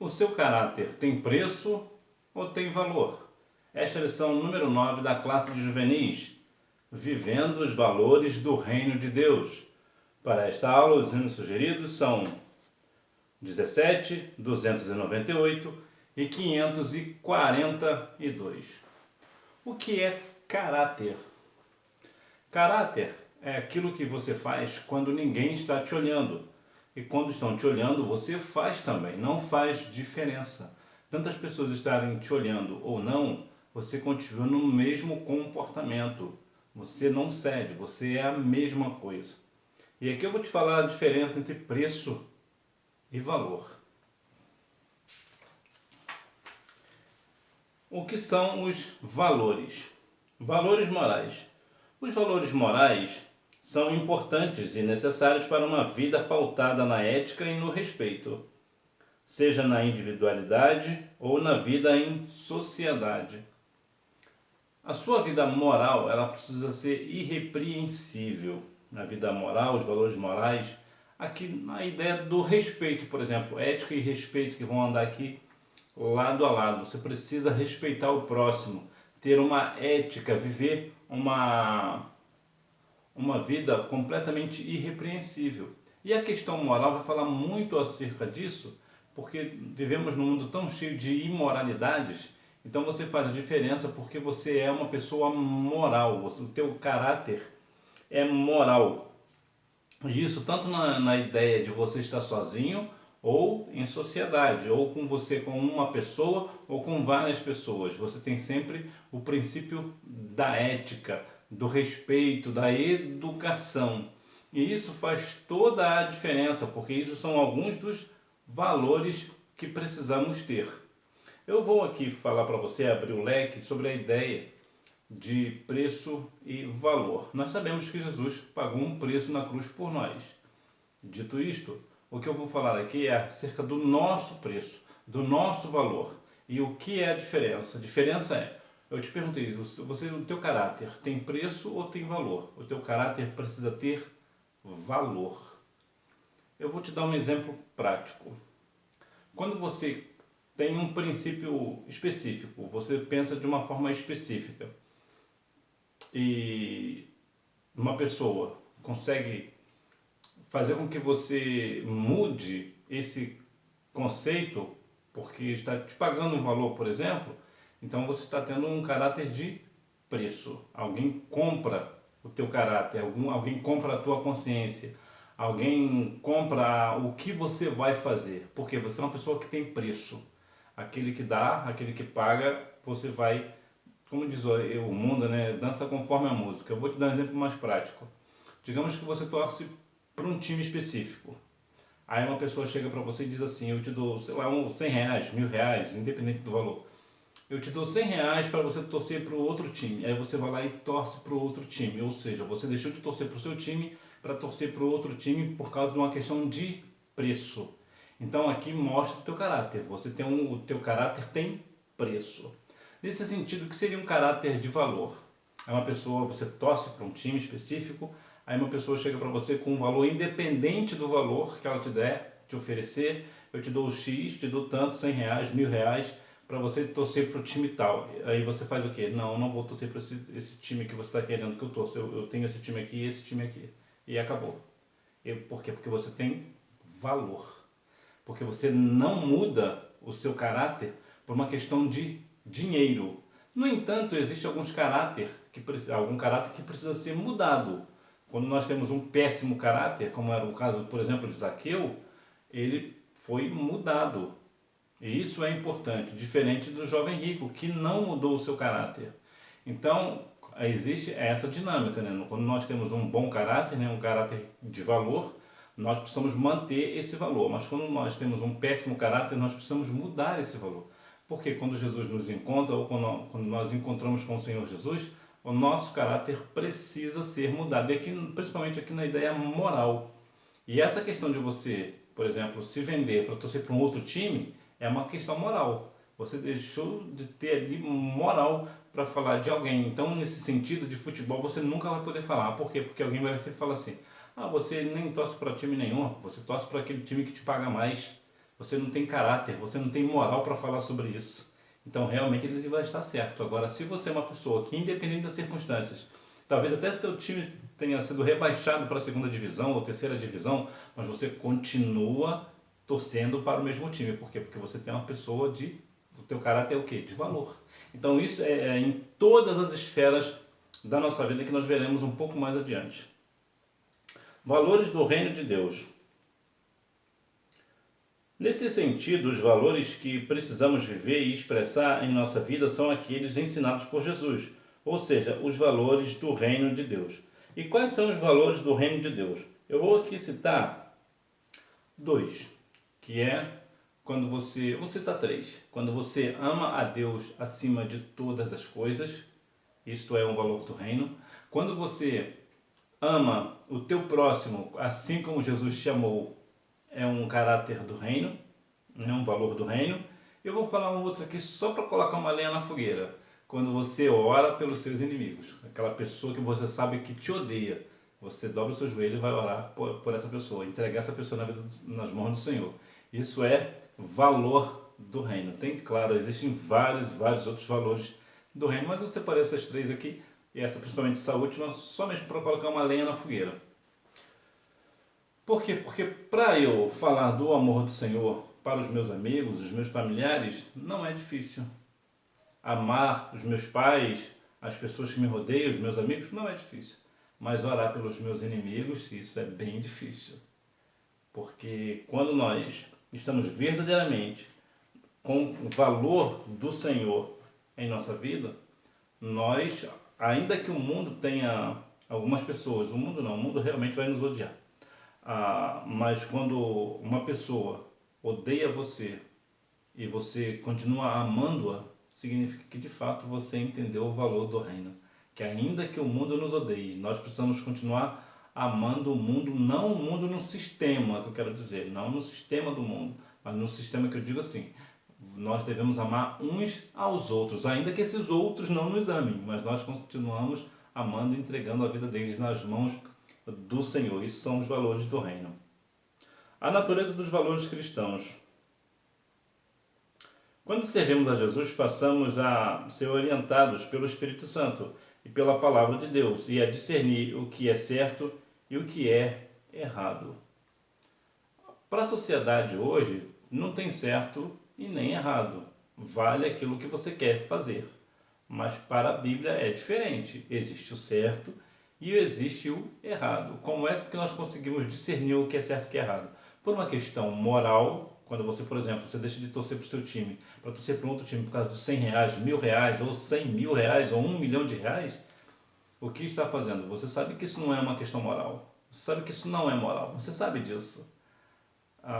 O seu caráter tem preço ou tem valor? Esta é a lição número 9 da classe de juvenis, Vivendo os Valores do Reino de Deus. Para esta aula, os hinos sugeridos são 17, 298 e 542. O que é caráter? Caráter é aquilo que você faz quando ninguém está te olhando. E quando estão te olhando, você faz também, não faz diferença. Tanto as pessoas estarem te olhando ou não, você continua no mesmo comportamento. Você não cede, você é a mesma coisa. E aqui eu vou te falar a diferença entre preço e valor. O que são os valores? Valores morais. Os valores morais são importantes e necessários para uma vida pautada na ética e no respeito, seja na individualidade ou na vida em sociedade. A sua vida moral, ela precisa ser irrepreensível. Na vida moral, os valores morais, aqui na ideia do respeito, por exemplo, ética e respeito que vão andar aqui lado a lado. Você precisa respeitar o próximo, ter uma ética, viver uma vida completamente irrepreensível. E a questão moral vai falar muito acerca disso, porque vivemos num mundo tão cheio de imoralidades. Então você faz a diferença porque você é uma pessoa moral, o teu caráter é moral. E isso tanto na ideia de você estar sozinho, ou em sociedade, ou com você com uma pessoa, ou com várias pessoas. Você tem sempre o princípio da ética, do respeito, da educação. E isso faz toda a diferença, porque isso são alguns dos valores que precisamos ter. Eu vou aqui falar para você, abrir o leque sobre a ideia de preço e valor. Nós sabemos que Jesus pagou um preço na cruz por nós. Dito isto, o que eu vou falar aqui é acerca do nosso preço, do nosso valor. E o que é a diferença? A diferença é, eu te perguntei isso, o teu caráter tem preço ou tem valor? O teu caráter precisa ter valor. Eu vou te dar um exemplo prático. Quando você tem um princípio específico, você pensa de uma forma específica, e uma pessoa consegue fazer com que você mude esse conceito, porque está te pagando um valor, por exemplo, então você está tendo um caráter de preço. Alguém compra o teu caráter, alguém compra a tua consciência, alguém compra o que você vai fazer, porque você é uma pessoa que tem preço. Aquele que dá, aquele que paga, você vai, como diz o mundo, né? Dança conforme a música. Eu vou te dar um exemplo mais prático. Digamos que você torce para um time específico. Aí uma pessoa chega para você e diz assim, eu te dou, sei lá, uns 100 reais, 1000 reais, independente do valor. Eu te dou 100 reais para você torcer para o outro time. Aí você vai lá e torce para o outro time. Ou seja, você deixou de torcer para o seu time para torcer para o outro time por causa de uma questão de preço. Então aqui mostra o teu caráter. Você tem o teu caráter tem preço. Nesse sentido, o que seria um caráter de valor? É uma pessoa, você torce para um time específico, aí uma pessoa chega para você com um valor independente do valor que ela te der, te oferecer. Eu te dou o X, te dou tanto, 100 reais, 1000 reais, para você torcer para o time tal. Aí você faz o quê? Não, eu não vou torcer para esse time que você está querendo que eu torça. Eu tenho esse time aqui e esse time aqui. E acabou. Por quê? Porque você tem valor. Porque você não muda o seu caráter por uma questão de dinheiro. No entanto, existe algum caráter que precisa ser mudado. Quando nós temos um péssimo caráter, como era o caso, por exemplo, de Zaqueu, ele foi mudado. E isso é importante, diferente do jovem rico, que não mudou o seu caráter. Então, existe essa dinâmica, né? Quando nós temos um bom caráter, né? Um caráter de valor, nós precisamos manter esse valor. Mas quando nós temos um péssimo caráter, nós precisamos mudar esse valor. Porque quando Jesus nos encontra, ou quando nós encontramos com o Senhor Jesus, o nosso caráter precisa ser mudado. E aqui, principalmente aqui na ideia moral. E essa questão de você, por exemplo, se vender para torcer para um outro time, é uma questão moral. Você deixou de ter ali moral para falar de alguém. Então, nesse sentido de futebol, você nunca vai poder falar. Por quê? Porque alguém vai sempre falar assim, você nem torce para time nenhum, você torce para aquele time que te paga mais. você não tem caráter, você não tem moral para falar sobre isso. Então realmente ele vai estar certo. Agora, se você é uma pessoa que, independente das circunstâncias, talvez até teu time tenha sido rebaixado para a segunda divisão ou terceira divisão, mas você continua torcendo para o mesmo time. Por quê? Porque você tem uma pessoa de... O teu caráter é o quê? De valor. Então isso é em todas as esferas da nossa vida que nós veremos um pouco mais adiante. Valores do reino de Deus. Nesse sentido, os valores que precisamos viver e expressar em nossa vida são aqueles ensinados por Jesus, ou seja, os valores do reino de Deus. E quais são os valores do reino de Deus? Eu vou aqui citar 2, que é quando você... Vou citar 3. Quando você ama a Deus acima de todas as coisas, isto é um valor do reino. Quando você ama o teu próximo assim como Jesus te amou, é um caráter do reino, é um valor do reino. Eu vou falar um outro aqui só para colocar uma lenha na fogueira. Quando você ora pelos seus inimigos, aquela pessoa que você sabe que te odeia, você dobra o seu joelho e vai orar por essa pessoa, entregar essa pessoa nas mãos do Senhor. Isso é valor do reino. Tem, claro, existem vários outros valores do reino, mas eu separei essas 3 aqui, e essa, principalmente essa última, só mesmo para colocar uma lenha na fogueira. Por quê? Porque para eu falar do amor do Senhor para os meus amigos, os meus familiares, não é difícil. Amar os meus pais, as pessoas que me rodeiam, os meus amigos, não é difícil. Mas orar pelos meus inimigos, isso é bem difícil. Porque quando nós estamos verdadeiramente com o valor do Senhor em nossa vida, nós, ainda que o mundo tenha algumas pessoas, o mundo realmente vai nos odiar. Mas quando uma pessoa odeia você e você continua amando-a, significa que de fato você entendeu o valor do reino. Que ainda que o mundo nos odeie, nós precisamos continuar amando o mundo, não o mundo no sistema, que eu quero dizer, não no sistema do mundo, mas no sistema que eu digo assim, nós devemos amar uns aos outros, ainda que esses outros não nos amem, mas nós continuamos amando e entregando a vida deles nas mãos do Senhor. Isso são os valores do reino. A natureza dos valores cristãos. Quando servimos a Jesus, passamos a ser orientados pelo Espírito Santo e pela Palavra de Deus e a discernir o que é certo e o que é errado. Para a sociedade hoje, não tem certo e nem errado. Vale aquilo que você quer fazer. Mas para a Bíblia é diferente. Existe o certo e existe o errado. Como é que nós conseguimos discernir o que é certo e o que é errado? Por uma questão moral, quando você, por exemplo, você deixa de torcer para o seu time, para torcer para um outro time por causa de R$100, R$1.000, ou R$100.000, ou R$1.000.000, o que está fazendo? Você sabe que isso não é uma questão moral. Você sabe que isso não é moral. Você sabe disso.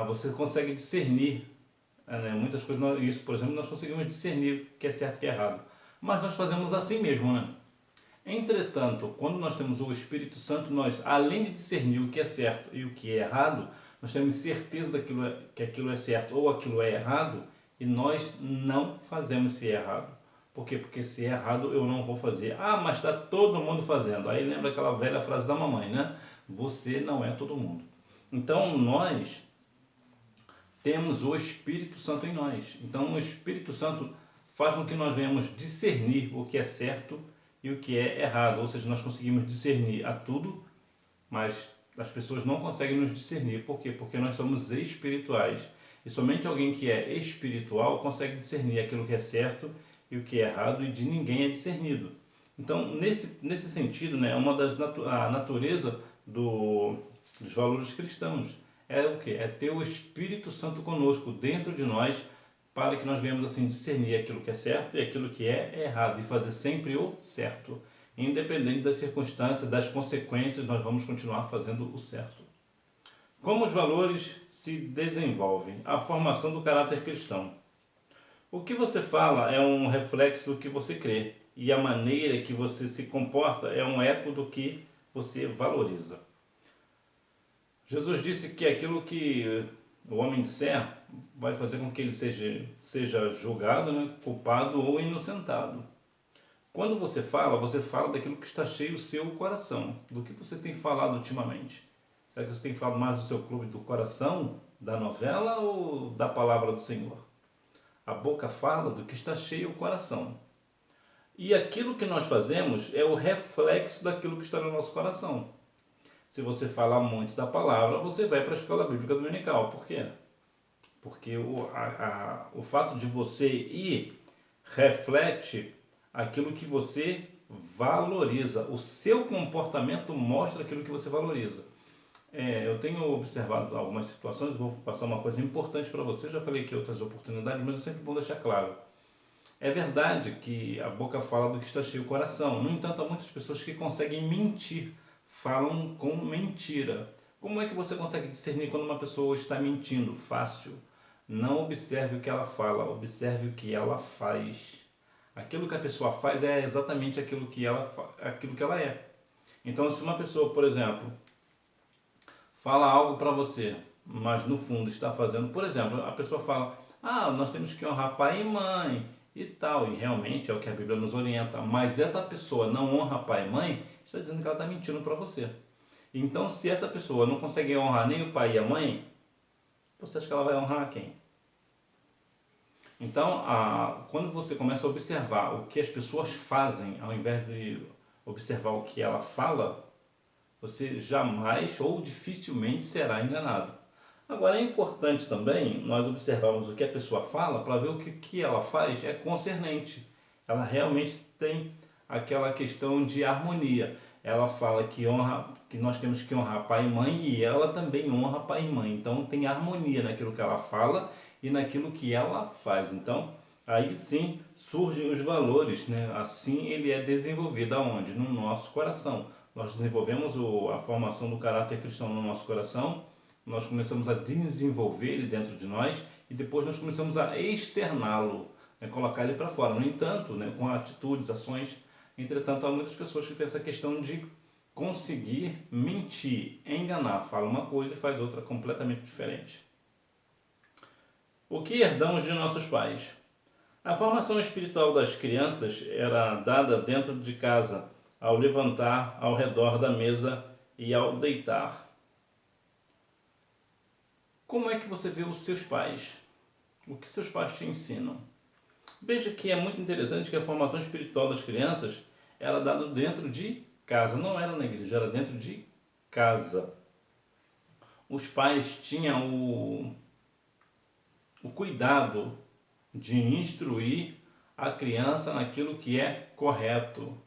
Você consegue discernir, né? Muitas coisas, isso, por exemplo, nós conseguimos discernir o que é certo e o que é errado. Mas nós fazemos assim mesmo, né? Entretanto, quando nós temos o Espírito Santo, nós, além de discernir o que é certo e o que é errado, nós temos certeza que aquilo é certo ou aquilo é errado, e nós não fazemos se é errado. Por quê? Porque se é errado eu não vou fazer. Mas está todo mundo fazendo. Aí lembra aquela velha frase da mamãe, né? Você não é todo mundo. Então nós temos o Espírito Santo em nós. Então o Espírito Santo faz com que nós venhamos discernir o que é certo e o que é errado. Ou seja, nós conseguimos discernir a tudo, mas as pessoas não conseguem nos discernir. Por quê? Porque nós somos espirituais. E somente alguém que é espiritual consegue discernir aquilo que é certo e o que é errado, e de ninguém é discernido. Então, nesse sentido, né, a natureza dos valores cristãos é o quê? É ter o Espírito Santo conosco, dentro de nós, para que nós venhamos assim discernir aquilo que é certo e aquilo que é errado, e fazer sempre o certo. Independente das circunstâncias, das consequências, nós vamos continuar fazendo o certo. Como os valores se desenvolvem? A formação do caráter cristão. O que você fala é um reflexo do que você crê, e a maneira que você se comporta é um eco do que você valoriza. Jesus disse que aquilo que o homem disser vai fazer com que ele seja julgado, né, culpado ou inocentado. Quando você fala daquilo que está cheio o seu coração, do que você tem falado ultimamente. Será que você tem falado mais do seu clube do coração, Da novela ou da palavra do Senhor? A boca fala do que está cheio o coração. E aquilo que nós fazemos é o reflexo daquilo que está no nosso coração. Se você falar muito da palavra, você vai para a escola bíblica dominical. Por quê? Porque o fato de você ir reflete aquilo que você valoriza. O seu comportamento mostra aquilo que você valoriza. Eu tenho observado algumas situações, vou passar uma coisa importante para você, já falei aqui outras oportunidades, mas é sempre bom deixar claro. É verdade que a boca fala do que está cheio o coração. No entanto, há muitas pessoas que conseguem mentir, falam com mentira. Como é que você consegue discernir quando uma pessoa está mentindo? Fácil. Não observe o que ela fala, observe o que ela faz. Aquilo que a pessoa faz é exatamente aquilo que ela é. Então, se uma pessoa, por exemplo, fala algo para você, mas no fundo está fazendo, por exemplo, a pessoa fala, nós temos que honrar pai e mãe e tal, e realmente é o que a Bíblia nos orienta, mas essa pessoa não honra pai e mãe, está dizendo que ela está mentindo para você. Então, se essa pessoa não consegue honrar nem o pai e a mãe, você acha que ela vai honrar quem? Então, quando você começa a observar o que as pessoas fazem, ao invés de observar o que ela fala, você jamais ou dificilmente será enganado. Agora, é importante também nós observarmos o que a pessoa fala para ver o que ela faz é concernente. Ela realmente tem aquela questão de harmonia. Ela fala que nós temos que honrar pai e mãe, e ela também honra pai e mãe. Então tem harmonia naquilo que ela fala e naquilo que ela faz. Então aí sim surgem os valores, né? Assim ele é desenvolvido aonde? No nosso coração. Nós desenvolvemos a formação do caráter cristão no nosso coração, nós começamos a desenvolver ele dentro de nós e depois nós começamos a externá-lo, né? Colocar ele para fora. No entanto, né? Com atitudes, ações. Entretanto, há muitas pessoas que têm essa questão de conseguir mentir, enganar, fala uma coisa e faz outra completamente diferente. O que herdamos de nossos pais? A formação espiritual das crianças era dada dentro de casa, ao levantar, ao redor da mesa e ao deitar. Como é que você vê os seus pais? O que seus pais te ensinam? Veja que é muito interessante que a formação espiritual das crianças era dada dentro de casa, não era na igreja, era dentro de casa. Os pais tinham o cuidado de instruir a criança naquilo que é correto.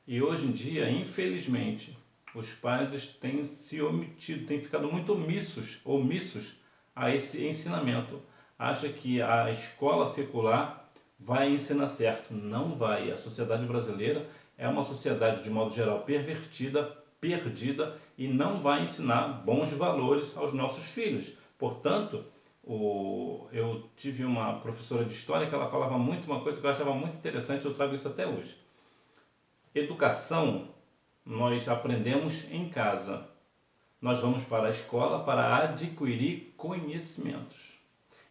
E hoje em dia, infelizmente, os pais têm se omitido, têm ficado muito omissos a esse ensinamento. Acha que a escola secular vai ensinar certo. Não vai. A sociedade brasileira é uma sociedade, de modo geral, pervertida, perdida, e não vai ensinar bons valores aos nossos filhos. Portanto, eu tive uma professora de história que ela falava muito uma coisa que eu achava muito interessante, eu trago isso até hoje. Educação nós aprendemos em casa. Nós vamos para a escola para adquirir conhecimentos.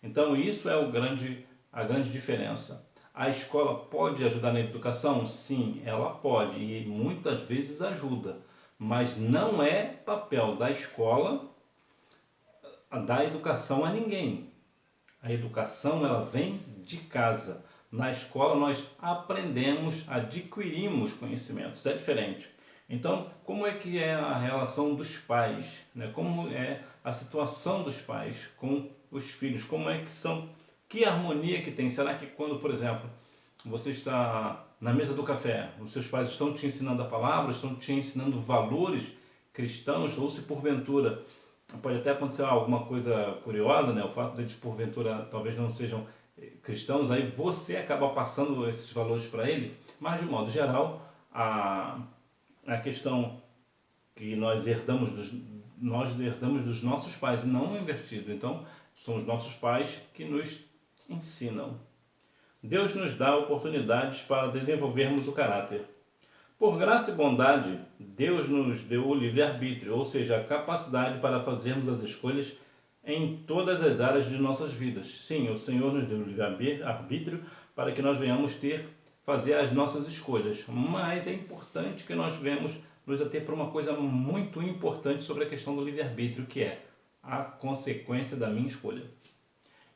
Então isso é a grande diferença. A escola pode ajudar na educação? Sim, ela pode e muitas vezes ajuda. Mas não é papel da escola dar educação a ninguém. A educação ela vem de casa. Na escola nós aprendemos, adquirimos conhecimentos, é diferente. Então, como é que é a relação dos pais, né? Como é a situação dos pais com os filhos? Como é que são? Que harmonia que tem? Será que quando, por exemplo, você está na mesa do café, os seus pais estão te ensinando a palavra, estão te ensinando valores cristãos, ou se porventura pode até acontecer alguma coisa curiosa, né? O fato de eles porventura talvez não sejam cristãos, aí você acaba passando esses valores para ele, mas de modo geral a questão que nós herdamos dos nossos pais, e não invertido. Então são os nossos pais que nos ensinam. Deus nos dá oportunidades para desenvolvermos o caráter. Por graça e bondade, Deus nos deu o livre-arbítrio, ou seja, a capacidade para fazermos as escolhas em todas as áreas de nossas vidas. Sim, o Senhor nos deu o livre-arbítrio para que nós venhamos fazer as nossas escolhas. Mas é importante que nós venhamos nos ater para uma coisa muito importante sobre a questão do livre-arbítrio, que é a consequência da minha escolha.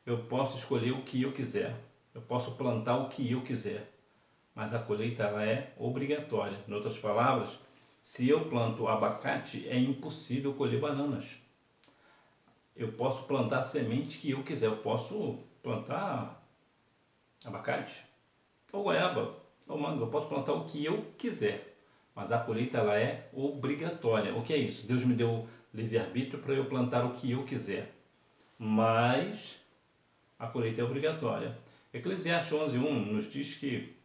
Eu posso escolher o que eu quiser, eu posso plantar o que eu quiser, mas a colheita ela é obrigatória. Em outras palavras, se eu planto abacate, é impossível colher bananas. Eu posso plantar a semente que eu quiser, eu posso plantar abacate, ou goiaba, ou manga, eu posso plantar o que eu quiser, mas a colheita ela é obrigatória. O que é isso? Deus me deu livre-arbítrio para eu plantar o que eu quiser, mas a colheita é obrigatória. Eclesiastes 11:1 nos diz que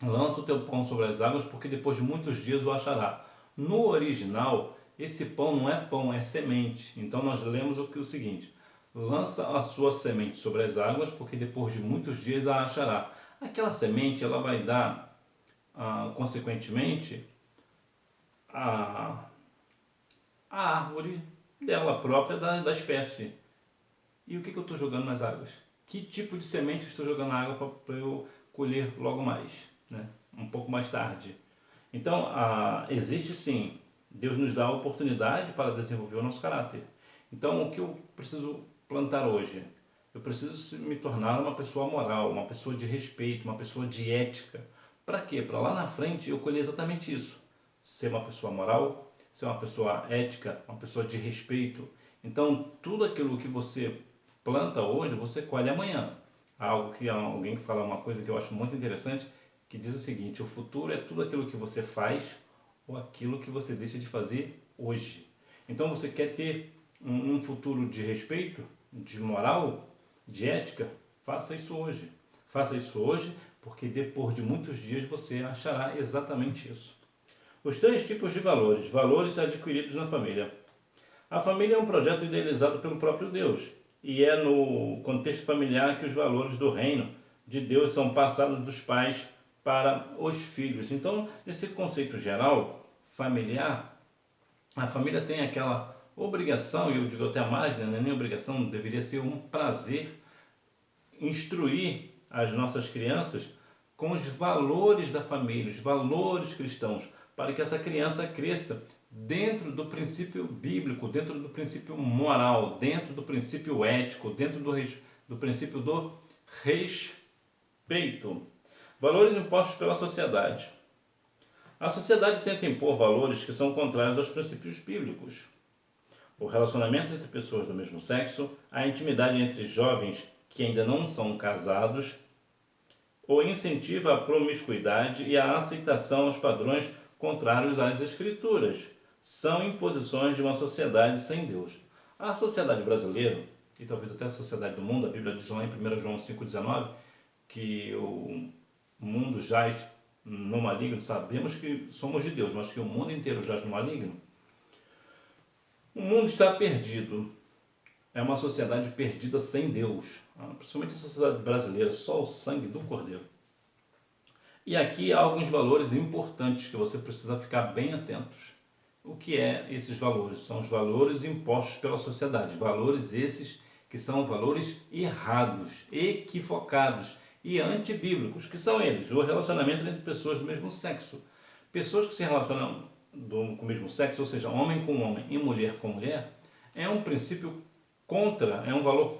lança o teu pão sobre as águas, porque depois de muitos dias o achará. No original, esse pão, é semente. Então nós lemos o seguinte: lança a sua semente sobre as águas, porque depois de muitos dias a achará. Aquela semente ela vai dar, consequentemente, a, a árvore dela própria da espécie. E o que eu estou jogando nas águas? Que tipo de semente eu estou jogando na água para eu colher logo mais, né? Um pouco mais tarde. Então, existe sim, Deus nos dá a oportunidade para desenvolver o nosso caráter. Então, o que eu preciso plantar hoje? Eu preciso me tornar uma pessoa moral, uma pessoa de respeito, uma pessoa de ética. Para quê? Para lá na frente eu colher exatamente isso. Ser uma pessoa moral, ser uma pessoa ética, uma pessoa de respeito. Então, tudo aquilo que você planta hoje, você colhe amanhã. Algo que alguém fala uma coisa que eu acho muito interessante, que diz o seguinte: o futuro é tudo aquilo que você faz ou aquilo que você deixa de fazer hoje. Então você quer ter um futuro de respeito, de moral, de ética? Faça isso hoje. Faça isso hoje, porque depois de muitos dias você achará exatamente isso. Os 3 tipos de valores. Valores adquiridos na família. A família é um projeto idealizado pelo próprio Deus, e é no contexto familiar que os valores do reino de Deus são passados dos pais para os filhos. Então, nesse conceito geral, familiar, a família tem aquela obrigação, e eu digo até mais, né, não é nem obrigação, deveria ser um prazer instruir as nossas crianças com os valores da família, os valores cristãos, para que essa criança cresça dentro do princípio bíblico, dentro do princípio moral, dentro do princípio ético, dentro do princípio do respeito. Valores impostos pela sociedade. A sociedade tenta impor valores que são contrários aos princípios bíblicos. O relacionamento entre pessoas do mesmo sexo, a intimidade entre jovens que ainda não são casados, o incentiva à promiscuidade e à aceitação aos padrões contrários às Escrituras. São imposições de uma sociedade sem Deus. A sociedade brasileira, e talvez até a sociedade do mundo, a Bíblia diz lá em 1 João 5,19, que o mundo jaz no maligno. Sabemos que somos de Deus, mas que o mundo inteiro jaz no maligno. O mundo está perdido. É uma sociedade perdida sem Deus. Principalmente a sociedade brasileira, só o sangue do Cordeiro. E aqui há alguns valores importantes que você precisa ficar bem atentos. O que é esses valores? São os valores impostos pela sociedade. Valores esses que são valores errados, equivocados e antibíblicos, que são eles: o relacionamento entre pessoas do mesmo sexo. Pessoas que se relacionam com o mesmo sexo, ou seja, homem com homem e mulher com mulher, é um princípio é um valor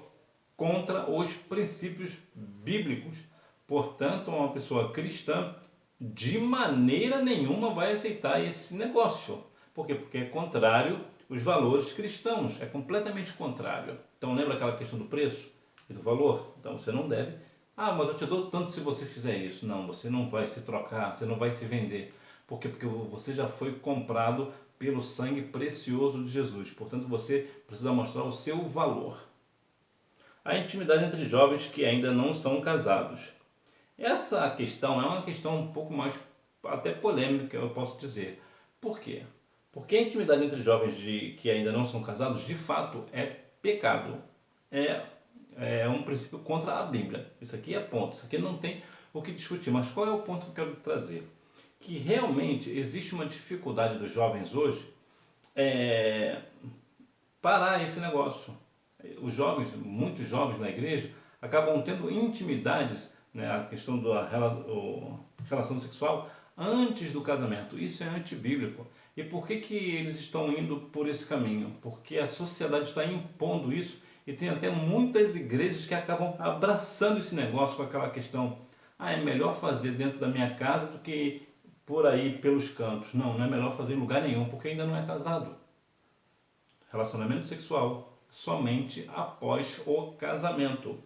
contra os princípios bíblicos. Portanto, uma pessoa cristã de maneira nenhuma vai aceitar esse negócio. Por quê? Porque é contrário aos valores cristãos, é completamente contrário. Então lembra aquela questão do preço e do valor? Então você não deve: mas eu te dou tanto se você fizer isso. Não, você não vai se trocar, você não vai se vender. Por quê? Porque você já foi comprado pelo sangue precioso de Jesus. Portanto, você precisa mostrar o seu valor. A intimidade entre jovens que ainda não são casados. Essa questão é uma questão um pouco mais até polêmica, eu posso dizer. Por quê? Porque a intimidade entre jovens que ainda não são casados, de fato, é pecado. É um princípio contra a Bíblia. Isso aqui é ponto. Isso aqui não tem o que discutir. Mas qual é o ponto que eu quero trazer? Que realmente existe uma dificuldade dos jovens hoje parar esse negócio. Os jovens, muitos jovens na igreja, acabam tendo intimidades, né, a questão da relação sexual antes do casamento. Isso é antibíblico. E por que que eles estão indo por esse caminho? Porque a sociedade está impondo isso e tem até muitas igrejas que acabam abraçando esse negócio com aquela questão: ah, é melhor fazer dentro da minha casa do que por aí pelos cantos. Não, não é melhor fazer em lugar nenhum, porque ainda não é casado. Relacionamento sexual somente após o casamento.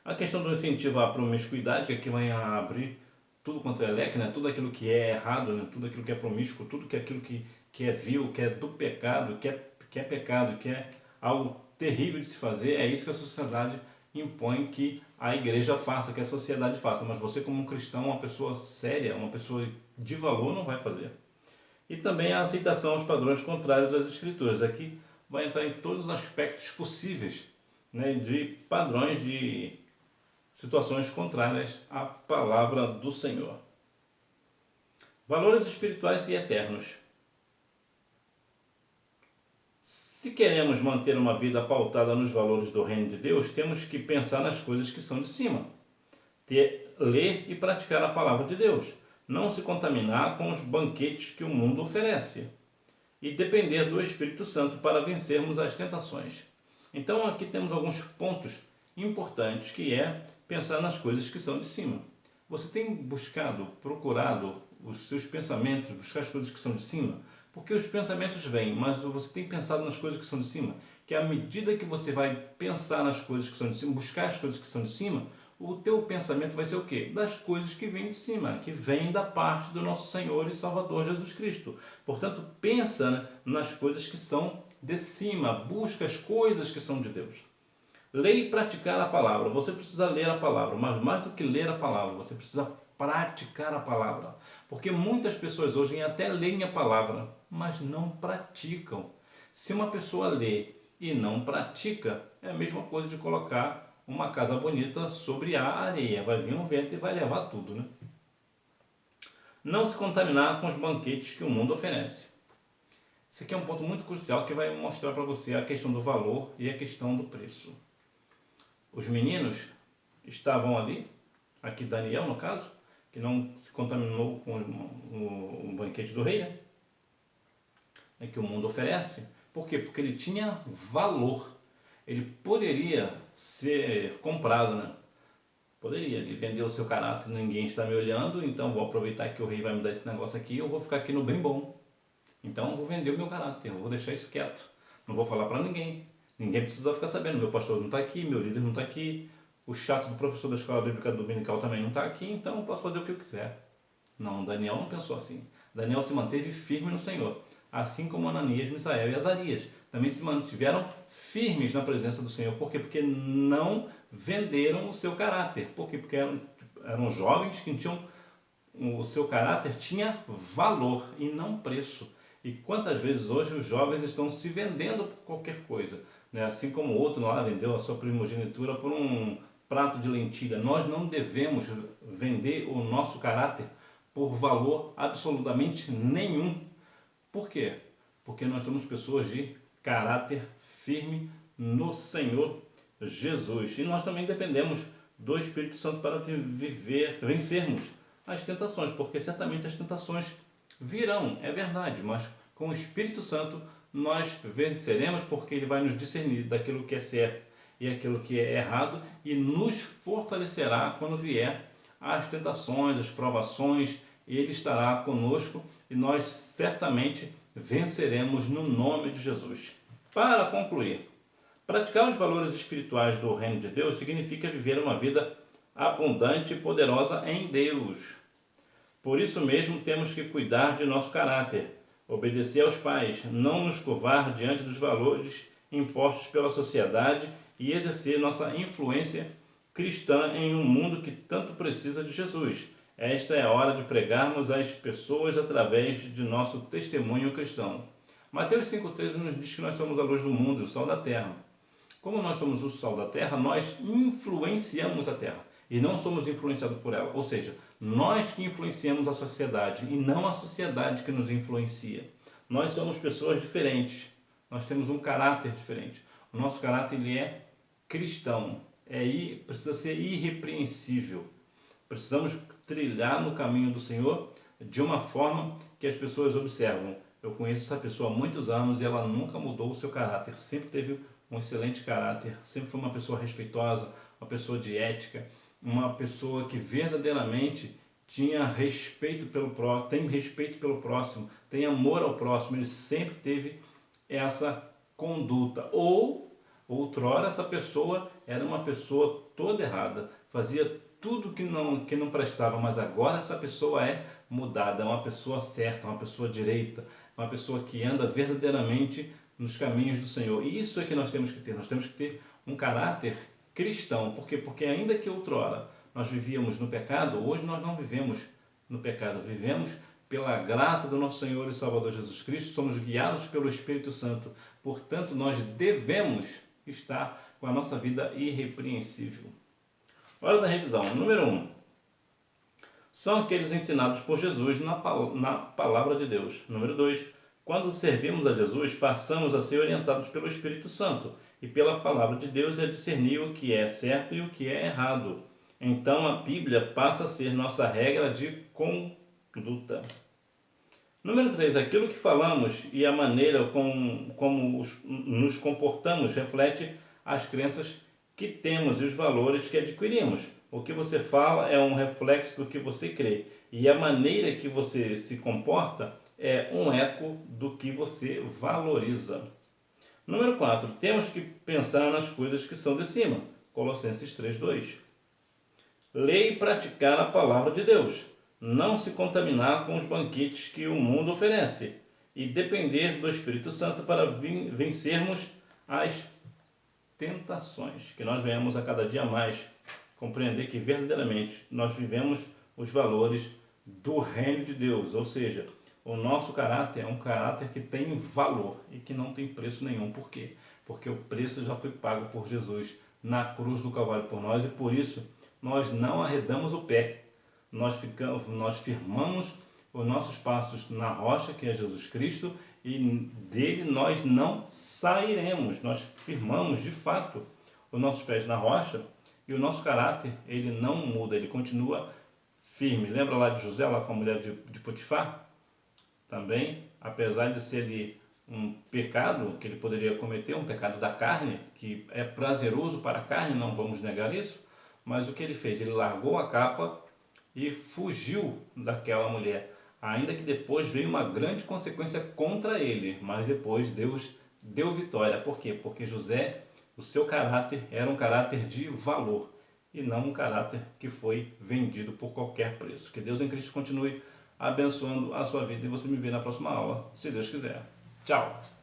A questão do incentivo à promiscuidade, que aqui vai abrir tudo quanto é leque, né? Tudo aquilo que é errado, né? Tudo aquilo que é promíscuo, tudo aquilo que é vil, que é do pecado, que é pecado, que é algo terrível de se fazer, é isso que a sociedade impõe que a igreja faça, que a sociedade faça. Mas você, como um cristão, uma pessoa séria, uma pessoa de valor, não vai fazer. E também a aceitação aos padrões contrários das escrituras. Aqui vai entrar em todos os aspectos possíveis, né, de padrões de situações contrárias à palavra do Senhor. Valores espirituais e eternos. Se queremos manter uma vida pautada nos valores do reino de Deus, temos que pensar nas coisas que são de cima. Ler e praticar a palavra de Deus. Não se contaminar com os banquetes que o mundo oferece. E depender do Espírito Santo para vencermos as tentações. Então aqui temos alguns pontos importantes, que é pensar nas coisas que são de cima. Você tem buscado, procurado os seus pensamentos, buscar as coisas que são de cima? Porque os pensamentos vêm, mas você tem pensado nas coisas que são de cima? Que à medida que você vai pensar nas coisas que são de cima, buscar as coisas que são de cima, o teu pensamento vai ser o quê? Das coisas que vêm de cima, que vêm da parte do nosso Senhor e Salvador Jesus Cristo. Portanto, pensa, né, nas coisas que são de cima, busca as coisas que são de Deus. Ler e praticar a palavra. Você precisa ler a palavra, mas mais do que ler a palavra, você precisa praticar a palavra. Porque muitas pessoas hoje até leem a palavra, mas não praticam. Se uma pessoa lê e não pratica, é a mesma coisa de colocar uma casa bonita sobre a areia. Vai vir um vento e vai levar tudo, né? Não se contaminar com os banquetes que o mundo oferece. Esse aqui é um ponto muito crucial que vai mostrar para você a questão do valor e a questão do preço. Os meninos estavam ali, aqui Daniel no caso, que não se contaminou com o banquete do rei, né, que o mundo oferece. Por quê? Porque ele tinha valor. Ele poderia ser comprado, né? Poderia, ele vendeu o seu caráter, ninguém está me olhando, então vou aproveitar que o rei vai me dar esse negócio aqui, eu vou ficar aqui no bem bom. Então eu vou vender o meu caráter, eu vou deixar isso quieto, não vou falar para ninguém. Ninguém precisa ficar sabendo, meu pastor não está aqui, meu líder não está aqui, o chato do professor da escola bíblica dominical também não está aqui, então eu posso fazer o que eu quiser. Não, Daniel não pensou assim. Daniel se manteve firme no Senhor, assim como Ananias, Misael e Azarias também se mantiveram firmes na presença do Senhor. Por quê? Porque não venderam o seu caráter. Por quê? Porque eram jovens que tinham, o seu caráter tinha valor e não preço. E quantas vezes hoje os jovens estão se vendendo por qualquer coisa, né? Assim como o outro lá vendeu a sua primogenitura por um prato de lentilha. Nós não devemos vender o nosso caráter por valor absolutamente nenhum. Por quê? Porque nós somos pessoas de caráter firme no Senhor Jesus. E nós também dependemos do Espírito Santo para vencermos as tentações, porque certamente as tentações virão, é verdade, mas com o Espírito Santo nós venceremos, porque ele vai nos discernir daquilo que é certo e aquilo que é errado e nos fortalecerá quando vier as tentações, as provações. Ele estará conosco e nós certamente venceremos no nome de Jesus. Para concluir, praticar os valores espirituais do reino de Deus significa viver uma vida abundante e poderosa em Deus. Por isso mesmo temos que cuidar de nosso caráter, obedecer aos pais, não nos curvar diante dos valores impostos pela sociedade e exercer nossa influência cristã em um mundo que tanto precisa de Jesus. Esta é a hora de pregarmos às pessoas através de nosso testemunho cristão. Mateus 5,13 nos diz que nós somos a luz do mundo e o sal da terra. Como nós somos o sal da terra, nós influenciamos a terra e não somos influenciados por ela. Ou seja, nós que influenciamos a sociedade e não a sociedade que nos influencia. Nós somos pessoas diferentes, nós temos um caráter diferente. O nosso caráter ele é cristão, precisa ser irrepreensível. Precisamos trilhar no caminho do Senhor de uma forma que as pessoas observam. Eu conheço essa pessoa há muitos anos e ela nunca mudou o seu caráter, sempre teve um excelente caráter, sempre foi uma pessoa respeitosa, uma pessoa de ética, uma pessoa que verdadeiramente tinha respeito pelo próximo, tem respeito pelo próximo, tem amor ao próximo, ele sempre teve essa conduta. Ou, outrora, essa pessoa era uma pessoa toda errada, fazia tudo que não prestava, mas agora essa pessoa é mudada, é uma pessoa certa, uma pessoa direita, uma pessoa que anda verdadeiramente nos caminhos do Senhor. E isso é que nós temos que ter um caráter cristão. Por quê? Porque ainda que outrora nós vivíamos no pecado, hoje nós não vivemos no pecado, vivemos pela graça do nosso Senhor e Salvador Jesus Cristo, somos guiados pelo Espírito Santo, portanto nós devemos estar com a nossa vida irrepreensível. Hora da revisão. Número 1. São aqueles ensinados por Jesus na palavra de Deus. Número 2. Quando servimos a Jesus, passamos a ser orientados pelo Espírito Santo e pela palavra de Deus e a discernir o que é certo e o que é errado. Então a Bíblia passa a ser nossa regra de conduta. Número 3. Aquilo que falamos e a maneira como nos comportamos reflete as crenças que temos e os valores que adquirimos. O que você fala é um reflexo do que você crê. E a maneira que você se comporta é um eco do que você valoriza. Número 4. Temos que pensar nas coisas que são de cima. Colossenses 3:2. Ler e praticar a palavra de Deus. Não se contaminar com os banquetes que o mundo oferece. E depender do Espírito Santo para vencermos as tentações. Que nós venhamos a cada dia mais compreender que verdadeiramente nós vivemos os valores do reino de Deus. Ou seja, o nosso caráter é um caráter que tem valor e que não tem preço nenhum. Por quê? Porque o preço já foi pago por Jesus na cruz do Calvário por nós e por isso nós não arredamos o pé. Nós firmamos os nossos passos na rocha, que é Jesus Cristo, e dele nós não sairemos. Nós firmamos de fato os nossos pés na rocha e o nosso caráter, ele não muda, ele continua firme. Lembra lá de José, lá com a mulher de Potifar? Também, apesar de ser ali um pecado que ele poderia cometer, um pecado da carne, que é prazeroso para a carne, não vamos negar isso, mas o que ele fez? Ele largou a capa e fugiu daquela mulher. Ainda que depois veio uma grande consequência contra ele, mas depois Deus deu vitória. Por quê? Porque José, o seu caráter era um caráter de valor e não um caráter que foi vendido por qualquer preço. Que Deus em Cristo continue abençoando a sua vida e você me vê na próxima aula, se Deus quiser. Tchau!